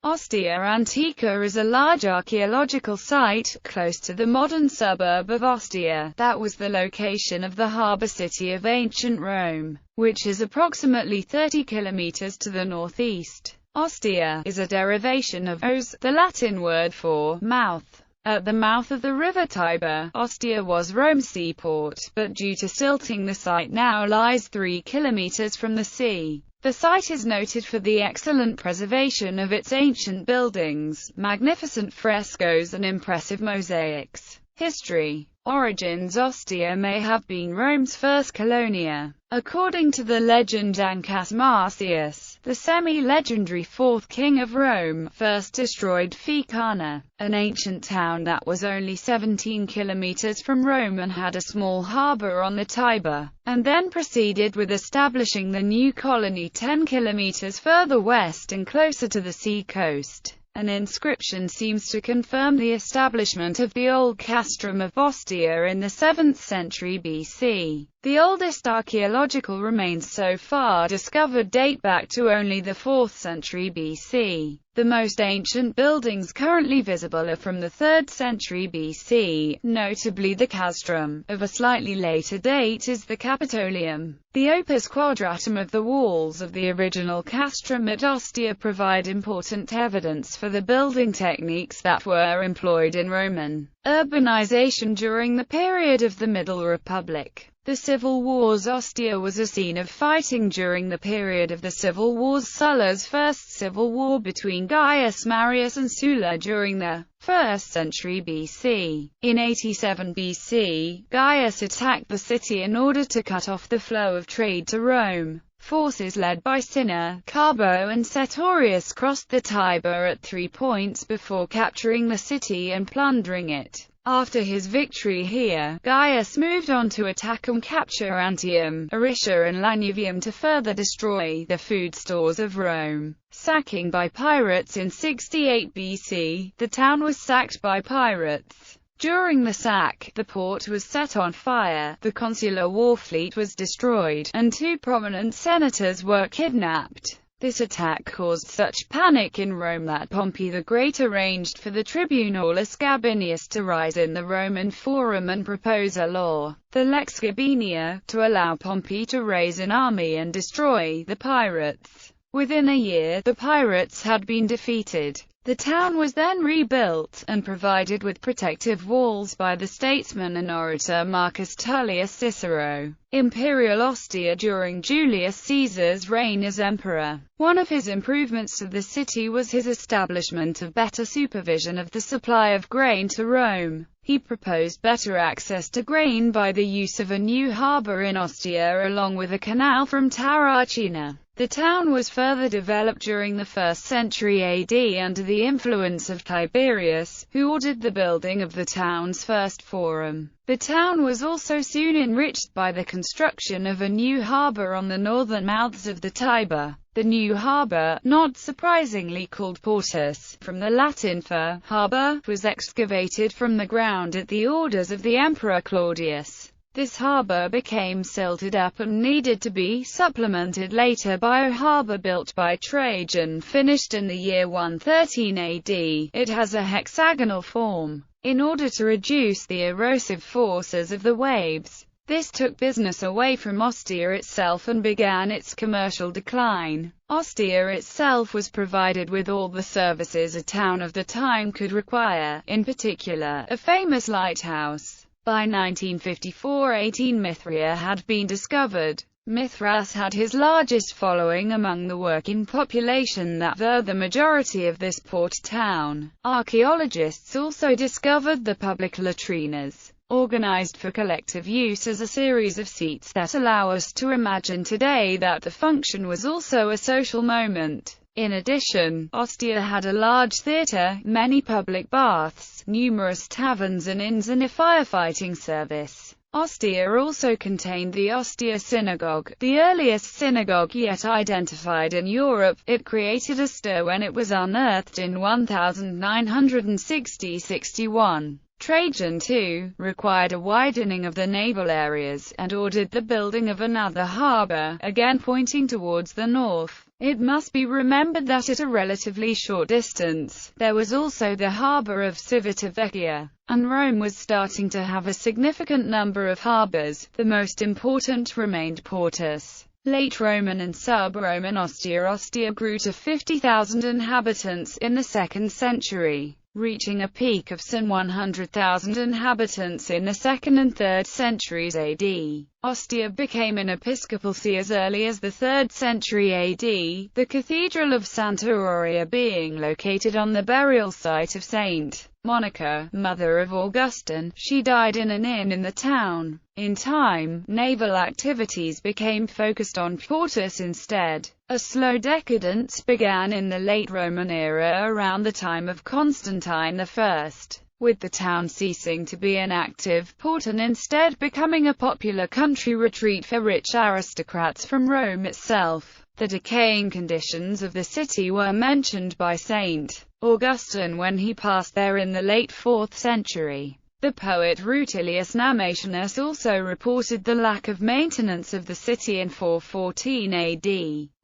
Ostia Antica is a large archaeological site, close to the modern suburb of Ostia, that was the location of the harbour city of ancient Rome, which is approximately 30 kilometers to the northeast. Ostia is a derivation of os, the Latin word for mouth. At the mouth of the river Tiber, Ostia was Rome's seaport, but due to silting the site now lies 3 kilometers from the sea. The site is noted for the excellent preservation of its ancient buildings, magnificent frescoes and impressive mosaics. History. Origins. Ostia may have been Rome's first colonia. According to the legend, Ancus Marcius, the semi-legendary fourth king of Rome, first destroyed FoekeNoppert, an ancient town that was only 17 kilometers from Rome and had a small harbor on the Tiber, and then proceeded with establishing the new colony 10 kilometers further west and closer to the sea coast. An inscription seems to confirm the establishment of the old castrum of Ostia in the 7th century BC. The oldest archaeological remains so far discovered date back to only the 4th century BC. The most ancient buildings currently visible are from the 3rd century BC, notably the castrum. Of a slightly later date is the Capitolium. The opus quadratum of the walls of the original castrum at Ostia provide important evidence for the building techniques that were employed in Roman urbanization during the period of the Middle Republic. The Civil Wars. Ostia was a scene of fighting during the period of the Civil Wars. Sulla's first civil war between Gaius Marius and Sulla during the 1st century BC. In 87 BC, Gaius attacked the city in order to cut off the flow of trade to Rome. Forces led by Cinna, Carbo and Sertorius crossed the Tiber at 3 points before capturing the city and plundering it. After his victory here, Gaius moved on to attack and capture Antium, Aricia and Lanuvium to further destroy the food stores of Rome. Sacking by pirates. In 68 BC, the town was sacked by pirates. During the sack, the port was set on fire, the consular war fleet was destroyed, and 2 prominent senators were kidnapped. This attack caused such panic in Rome that Pompey the Great arranged for the tribune Aulus Gabinius to rise in the Roman Forum and propose a law, the Lex Gabinia, to allow Pompey to raise an army and destroy the pirates. Within a year, the pirates had been defeated. The town was then rebuilt, and provided with protective walls by the statesman and orator Marcus Tullius Cicero. Imperial Ostia. During Julius Caesar's reign as emperor, one of his improvements to the city was his establishment of better supervision of the supply of grain to Rome. He proposed better access to grain by the use of a new harbor in Ostia along with a canal from Terracina. The town was further developed during the 1st century AD under the influence of Tiberius, who ordered the building of the town's first forum. The town was also soon enriched by the construction of a new harbor on the northern mouths of the Tiber. The new harbor, not surprisingly called Portus, from the Latin for harbor, was excavated from the ground at the orders of the Emperor Claudius. This harbor became silted up and needed to be supplemented later by a harbor built by Trajan, finished in the year 113 AD. It has a hexagonal form. In order to reduce the erosive forces of the waves, this took business away from Ostia itself and began its commercial decline. Ostia itself was provided with all the services a town of the time could require, in particular, a famous lighthouse. By 1954, 18 Mithraea had been discovered. Mithras had his largest following among the working population that were the majority of this port town. Archaeologists also discovered the public latrinas, organized for collective use as a series of seats that allow us to imagine today that the function was also a social moment. In addition, Ostia had a large theatre, many public baths, numerous taverns and inns and a firefighting service. Ostia also contained the Ostia Synagogue, the earliest synagogue yet identified in Europe. It created a stir when it was unearthed in 1960–61. Trajan, too, required a widening of the naval areas, and ordered the building of another harbour, again pointing towards the north. It must be remembered that at a relatively short distance, there was also the harbour of Civitavecchia, and Rome was starting to have a significant number of harbours. The most important remained Portus. Late Roman and sub-Roman Ostia. Ostia grew to 50,000 inhabitants in the 2nd century, reaching a peak of some 100,000 inhabitants in the 2nd and 3rd centuries AD. Ostia became an episcopal see as early as the 3rd century AD, the Cathedral of Santa Aurea being located on the burial site of Saint Monica, mother of Augustine. She died in an inn in the town. In time, naval activities became focused on Portus instead. A slow decadence began in the late Roman era around the time of Constantine I, with the town ceasing to be an active port and instead becoming a popular country retreat for rich aristocrats from Rome itself. The decaying conditions of the city were mentioned by St. Augustine when he passed there in the late 4th century. The poet Rutilius Nammatianus also reported the lack of maintenance of the city in 414 AD.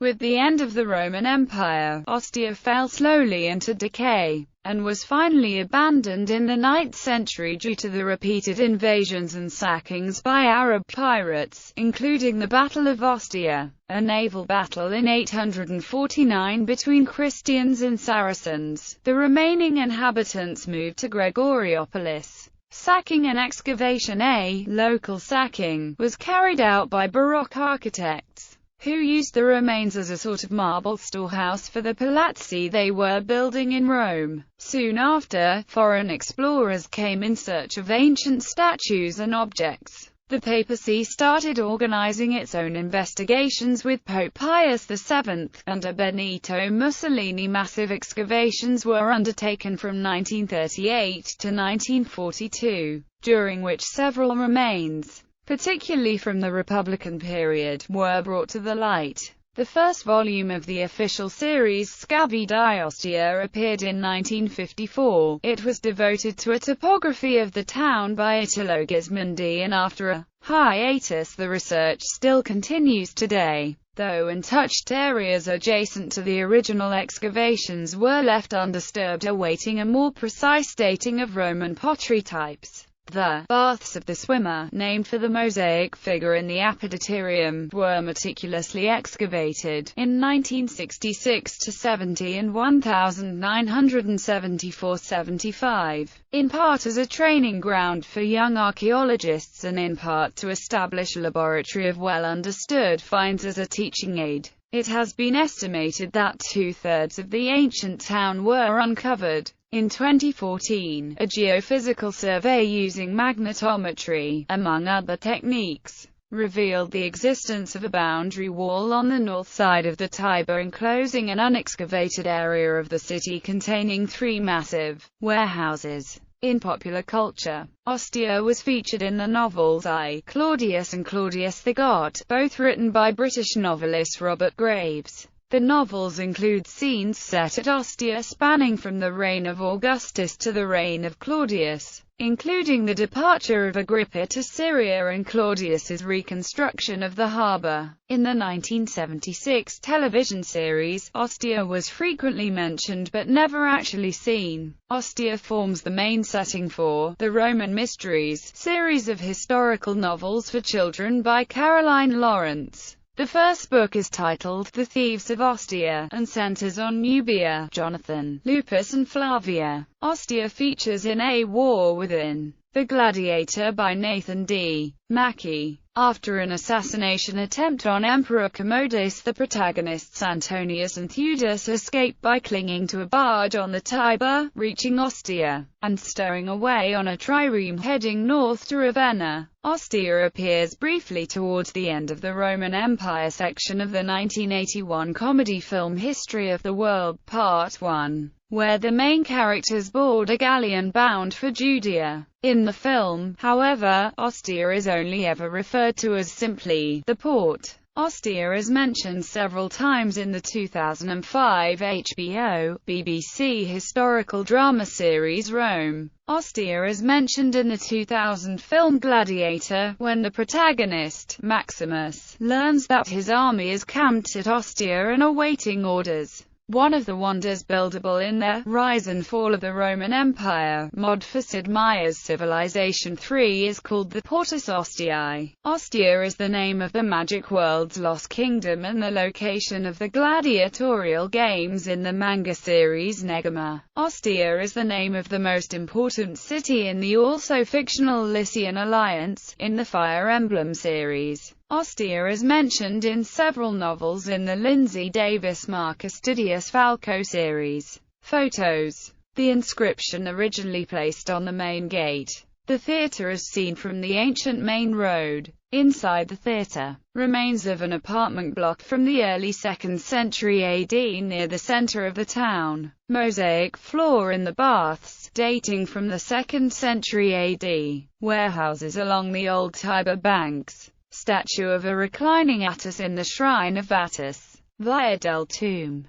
With the end of the Roman Empire, Ostia fell slowly into decay, and was finally abandoned in the 9th century due to the repeated invasions and sackings by Arab pirates, including the Battle of Ostia, a naval battle in 849 between Christians and Saracens. The remaining inhabitants moved to Gregoriopolis. Sacking and excavation. A local sacking was carried out by Baroque architects, who used the remains as a sort of marble storehouse for the palazzi they were building in Rome. Soon after, foreign explorers came in search of ancient statues and objects. The papacy started organizing its own investigations with Pope Pius VII. Under Benito Mussolini, massive excavations were undertaken from 1938 to 1942, during which several remains, particularly from the Republican period, were brought to the light. The first volume of the official series, Scavi di Ostia, appeared in 1954. It was devoted to a topography of the town by Italo Gismondi, and after a hiatus the research still continues today, though untouched areas adjacent to the original excavations were left undisturbed, awaiting a more precise dating of Roman pottery types. The baths of the swimmer, named for the mosaic figure in the apoditorium, were meticulously excavated in 1966–70 and 1974–75, in part as a training ground for young archaeologists and in part to establish a laboratory of well-understood finds as a teaching aid. It has been estimated that 2/3 of the ancient town were uncovered. In 2014, a geophysical survey using magnetometry, among other techniques, revealed the existence of a boundary wall on the north side of the Tiber enclosing an unexcavated area of the city containing 3 massive warehouses. In popular culture, Ostia was featured in the novels I, Claudius and Claudius the God, both written by British novelist Robert Graves. The novels include scenes set at Ostia spanning from the reign of Augustus to the reign of Claudius, including the departure of Agrippa to Syria and Claudius's reconstruction of the harbour. In the 1976 television series, Ostia was frequently mentioned but never actually seen. Ostia forms the main setting for The Roman Mysteries, series of historical novels for children by Caroline Lawrence. The first book is titled The Thieves of Ostia, and centers on Nubia, Jonathan, Lupus and Flavia. Ostia features in A War Within, The Gladiator by Nathan D. Mackey. After an assassination attempt on Emperor Commodus, the protagonists Antonius and Theudas escape by clinging to a barge on the Tiber, reaching Ostia, and stowing away on a trireme heading north to Ravenna. Ostia appears briefly towards the end of the Roman Empire section of the 1981 comedy film History of the World Part 1, where the main characters board a galleon bound for Judea. In the film, however, Ostia is only ever referred to as simply the port. Ostia is mentioned several times in the 2005 HBO/BBC historical drama series Rome. Ostia is mentioned in the 2000 film Gladiator, when the protagonist, Maximus, learns that his army is camped at Ostia and awaiting orders. One of the wonders buildable in the Rise and Fall of the Roman Empire mod for Sid Meier's Civilization 3 is called the Portus Ostiae. Ostia is the name of the Magic World's Lost Kingdom and the location of the gladiatorial games in the manga series Negama. Ostia is the name of the most important city in the also fictional Lycian Alliance, in the Fire Emblem series. Ostia is mentioned in several novels in the Lindsay Davis Marcus Didius Falco series. Photos. The inscription originally placed on the main gate. The theatre is seen from the ancient main road. Inside the theatre, remains of an apartment block from the early 2nd century AD near the center of the town. Mosaic floor in the baths, dating from the 2nd century AD. Warehouses along the old Tiber banks. Statue of a reclining Attis in the Shrine of Attis. Via del Tomb.